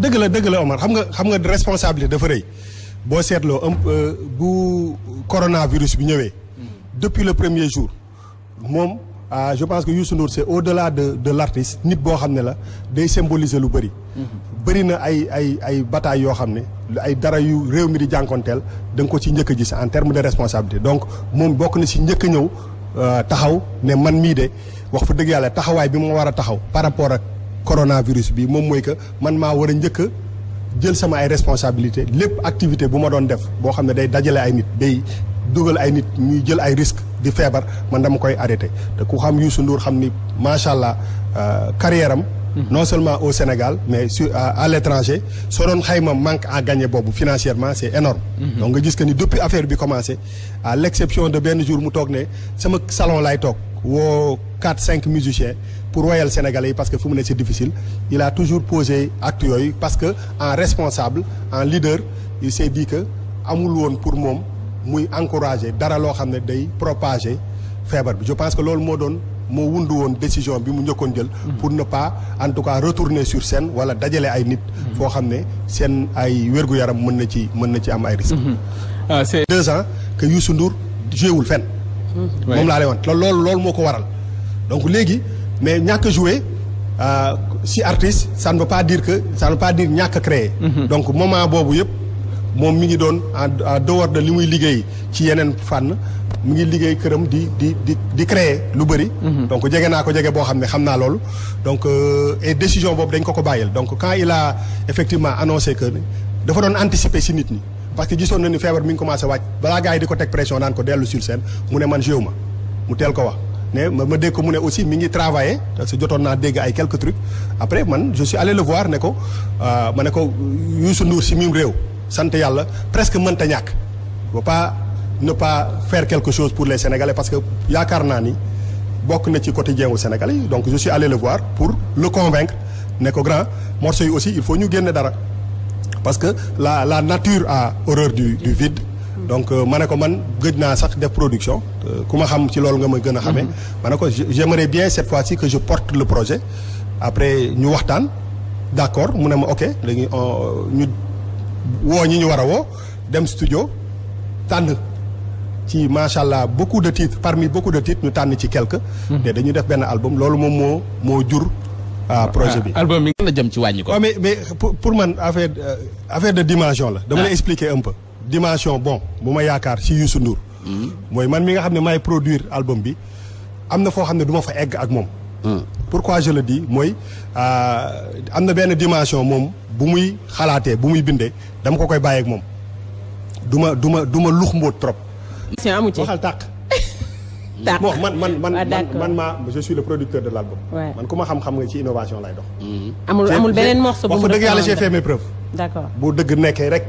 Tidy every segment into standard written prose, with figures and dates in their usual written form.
dëgg la Omar xam nga responsabilité dafa rëy boo seetloo bu coronavirus bi ñëwee. depuis le premier jour moom je pense que Youssou Ndour c'est au-delà de l'artiste nit boo xam ne la day symboliser lu bëri. bëri na ay batailles yoo xam ne ay dara yu réew mi di jànkonteel da nga ko ci njëkk a gis en terme de responsabilité donc moom bokk na ci njëkk a ñëw taxaw ne man mii de wax fa dëgg yàlla taxawaay bi ma war a taxaw par rapport ak coronavirus bi moom mooy que man maa war a njëkk a jël sama ay responsabilité lépp activité bu ma doon def boo xam ne day dajale ay nit day dugal ay nit ñuy jël ay risques di feebar man dama koy arrêté te ku xam Youssou Ndour xam ni macha allah carrière am non seulement au Sénégal mais à l'étranger soo doon xayma manque à gagner boobu financièrement c'est énorme donc nga gis que ni depuis affaire bi commencé à l'exception de benn jour mu toog ne sama salon lay toog woo 4-5 musiciens pour woyal Sénégalais yi parce que fu mu ne c'est difficile il a toujours posé acte yooyu parce que en responsable en leader il s'est dit que amul woon pour moom muy encourager dara loo xam ne day propager feebar bi je pense que loolu moo wundu woon décision bi mu njëkkoon jël pour ne pas en tout cas retourner sur scène wala dajale ay nit foo xam ne seen ay wér-gu-yaram mën na ci am ay risques c'est 2 ans que Youssou Ndour jouéwul fenn moom laa lay wan loolu moo ko waral donc léegi mais ñàkk a jouer si artiste ça ne veut pas dire ñàkk a créer donc moment boobu yëpp moom mi ngi doon en dehors de li muy liggéey ci yeneen fànn mu ngi liggéey këram di créer lu bëri donc jege naa ko jege boo xam ne xam naa loolu donc et décision boobu dañ ko bàyyil donc quand il a effectivement annoncé que dafa doon anticiper si nit ñi parce que gisoon na ni feebar mi ngi commencé wàcc balaa gars yi di ko teg pression naan ko dellu sur scène mu ne man jéew ma mu teel ko wax mais ma dégg ko mu ne aussi mi ngi travailler parce que jotoon naa dégg ay quelques trucs après man je suis allé le voir ne ko ma ne ko Youssou Ndour si mim réew sant yàlla presque mënta ñàkk faut pas ne pas faire quelque chose pour les Sénégalais parce que yaakaar naa ni bokk na ci quotidien wu Sénégalais yi donc je suis allé le voir pour le convaincre ne ko grand morceau yi aussi il faut ñu génne dara parce que la nature a horreur du vide donc ma ne ko man gëj naa sax def production ku ma xam ci loolu nga ma gën a xamee ma ne ko j'aimerais bien cette fois-ci que je porte le projet après ñu waxtaan d'accord mu ne ma ok léegi ñu woo ñi ñu war a woo dem studio tànn ci macha allah beaucoup de titres parmi beaucoup de titres ñu tànn ci quelques te dañuy def benn album loolu moom moo jur projet bi album bi la jëm ci wàññi ko mais pour man affaire de dimension la dama lay expliquer un peu dimension bon bu ma yaakaar ci Youssou Ndour mooy man mi nga xam ne maay produire album bi am na foo xam ne du ma fa egg ak moom pourquoi je le dis mooy am na benn dimension moom bu muy xalaatee bu muy bindee dama ko koy bàyyeeg moom du ma lux mbóot trop waxal tàq bon man je suis le producteur de l'album man ku ma xam-xam nga ci innovation lay dox amul beneen morceau bu wax fa dëgg yàlla j'ai fait mes preuves d'accord bu dëgg nekkee rek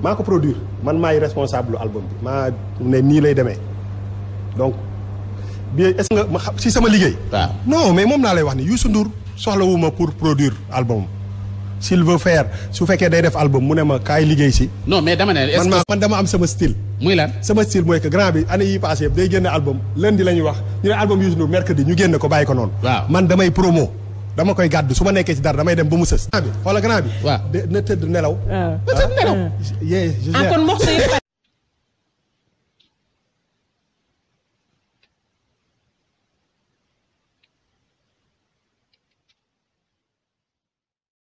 maa ko produire man maay responsable album bi maa ne nii lay demee donc bi est-ce que ma si sama liggéey non mais moom laa lay wax ni Youssou Ndour soxlawuma pour produire album s'il veut faire su fekkee day def album mu ne ma kaay liggéey si non mais dama ne est-ce que man dama am sama style muy lan sama style mooy que grand bi année yi passé day génne album lundi la ñuy wax ñu ne album Youssou Ndour mercredi ñu génne ko bàyyi ko noonu man damay promo dama koy gàddu su ma nekkee ci dara damay dem ba mu sës grand bi xoola grand bi na tëdd nelaw na tëdd nelaw je gère kon morceau yi